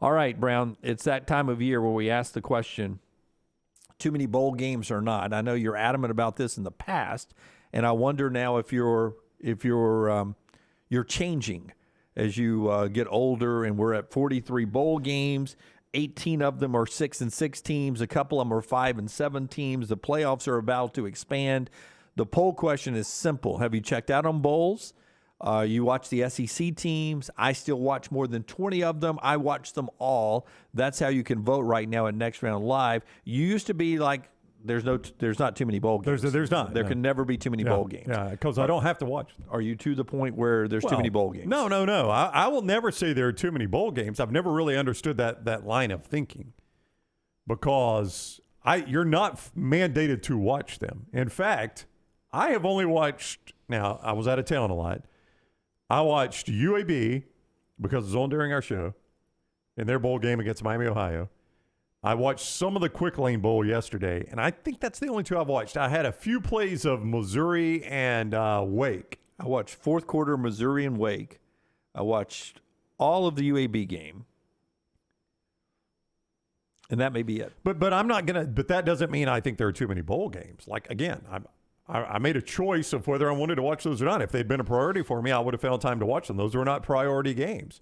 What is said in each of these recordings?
All right, Brown, it's that time of year where we ask the question, too many bowl games or not? I know you're adamant about this in the past, and I wonder now if you're changing as you get older, and we're at 43 bowl games. 18 of them are 6-6 teams. A couple of them are 5-7 teams. The playoffs are about to expand. The poll question is simple. Have you checked out on bowls? You watch the SEC teams. I still watch more than 20 of them. I watch them all. That's how you can vote right now at Next Round Live. You used to be like, there's not too many bowl games. There's not. There can never be too many bowl games. Yeah, because I don't have to watch them. Are you to the point where there's too many bowl games? No. I will never say there are too many bowl games. I've never really understood that line of thinking, because you're not mandated to watch them. In fact, I have only watched, now I was out of town a lot. I watched UAB because it was on during our show in their bowl game against Miami, Ohio. I watched some of the Quick Lane Bowl yesterday, and I think that's the only two I've watched. I had a few plays of Missouri and Wake. I watched fourth quarter Missouri and Wake. I watched all of the UAB game. And that may be it. But I'm not going to – but that doesn't mean I think there are too many bowl games. Like, again, I made a choice of whether I wanted to watch those or not. If they'd been a priority for me, I would have found time to watch them. Those were not priority games.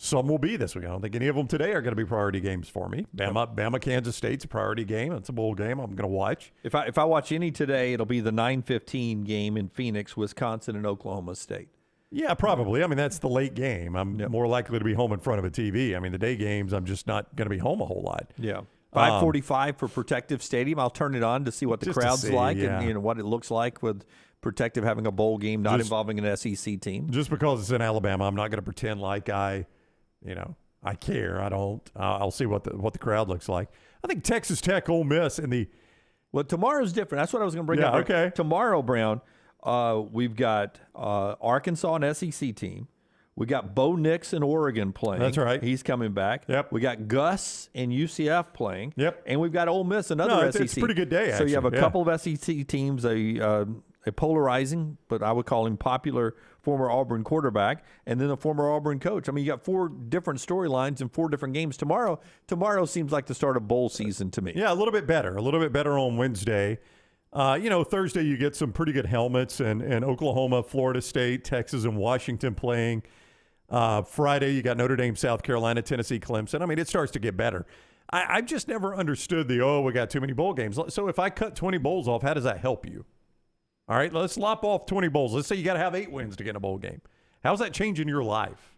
Some will be this week. I don't think any of them today are going to be priority games for me. Bama, Kansas State's a priority game. It's a bowl game I'm going to watch. If I watch any today, it'll be the 9:15 game in Phoenix, Wisconsin, and Oklahoma State. Yeah, probably. I mean, that's the late game. I'm more likely to be home in front of a TV. I mean, the day games, I'm just not going to be home a whole lot. Yeah. 5:45 for Protective Stadium. I'll turn it on to see what the crowd's like and what it looks like with Protective having a bowl game not involving an SEC team. Just because it's in Alabama, I'm not going to pretend like I care. I don't. I'll see what the crowd looks like. I think Texas Tech, Ole Miss, and the. Well, tomorrow's different. That's what I was going to bring up. Okay. Tomorrow, Brown, we've got Arkansas, an SEC team. We got Bo Nix in Oregon playing. That's right. He's coming back. Yep. We got Gus and UCF playing. Yep. And we've got Ole Miss, another SEC. It's a pretty good day, actually. So you have a couple of SEC teams, a polarizing, but I would call him popular former Auburn quarterback, and then a former Auburn coach. I mean, you got four different storylines and four different games tomorrow. Tomorrow seems like the start of bowl season to me. Yeah, a little bit better. A little bit better on Wednesday. Thursday you get some pretty good helmets, and Oklahoma, Florida State, Texas, and Washington playing. Friday you got Notre Dame, South Carolina, Tennessee, Clemson. I mean, it starts to get better. I've just never understood we got too many bowl games. So if I cut 20 bowls off, how does that help you? All right, let's lop off 20 bowls. Let's say you got to have 8 wins to get in a bowl game. How's that changing your life?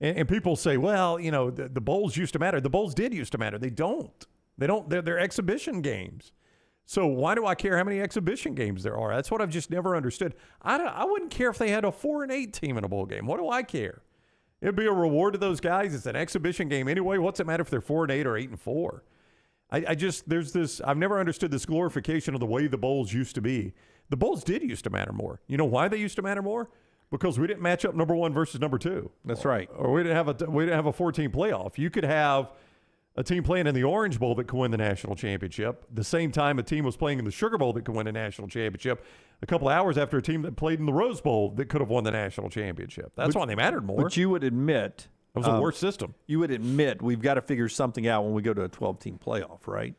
And people say, well, the bowls used to matter. The bowls did used to matter. They don't. They're exhibition games. So why do I care how many exhibition games there are? That's what I've just never understood. I wouldn't care if they had a 4-8 team in a bowl game. What do I care? It'd be a reward to those guys. It's an exhibition game anyway. What's it matter if they're 4-8 or 8-4? I've never understood this glorification of the way the bowls used to be. The bowls did used to matter more. You know why they used to matter more? Because we didn't match up number 1 versus number 2. That's right. Or we didn't have a 14 playoff. You could have a team playing in the Orange Bowl that could win the national championship. The same time a team was playing in the Sugar Bowl that could win a national championship. A couple hours after a team that played in the Rose Bowl that could have won the national championship. That's why they mattered more. But you would admit it was a worse system. You would admit we've got to figure something out when we go to a 12-team playoff, right?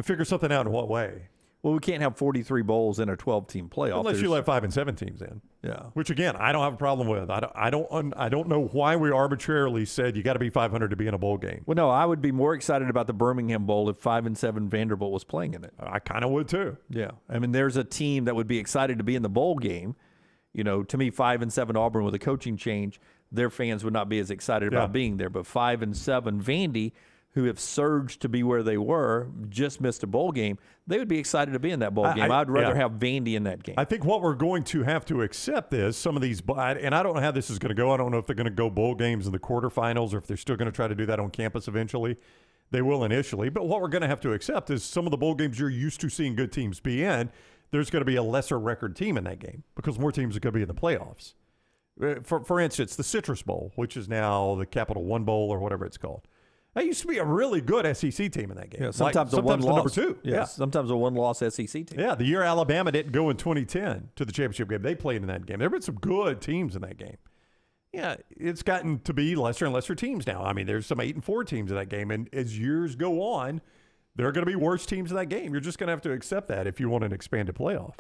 Figure something out in what way? Well, we can't have 43 bowls in a 12-team playoff. Unless you let 5 and 7 teams in. Yeah. Which, again, I don't have a problem with. I don't know why we arbitrarily said you got to be 500 to be in a bowl game. Well, no, I would be more excited about the Birmingham Bowl if 5 and 7 Vanderbilt was playing in it. I kind of would too. Yeah. I mean, there's a team that would be excited to be in the bowl game. To me, 5 and 7 Auburn with a coaching change, their fans would not be as excited about being there. But 5 and 7 Vandy, who have surged to be where they were, just missed a bowl game, they would be excited to be in that bowl game. I'd rather have Vandy in that game. I think what we're going to have to accept is some of these, and I don't know how this is going to go. I don't know if they're going to go bowl games in the quarterfinals or if they're still going to try to do that on campus eventually. They will initially. But what we're going to have to accept is some of the bowl games you're used to seeing good teams be in, there's going to be a lesser record team in that game because more teams are going to be in the playoffs. For instance, the Citrus Bowl, which is now the Capital One Bowl or whatever it's called. That used to be a really good SEC team in that game. Yeah, sometimes the number 2. Yeah. Sometimes a one-loss SEC team. Yeah, the year Alabama didn't go in 2010 to the championship game, they played in that game. There have been some good teams in that game. Yeah, it's gotten to be lesser and lesser teams now. I mean, there's some 8-4 teams in that game, and as years go on, there are going to be worse teams in that game. You're just going to have to accept that if you want an expanded playoff.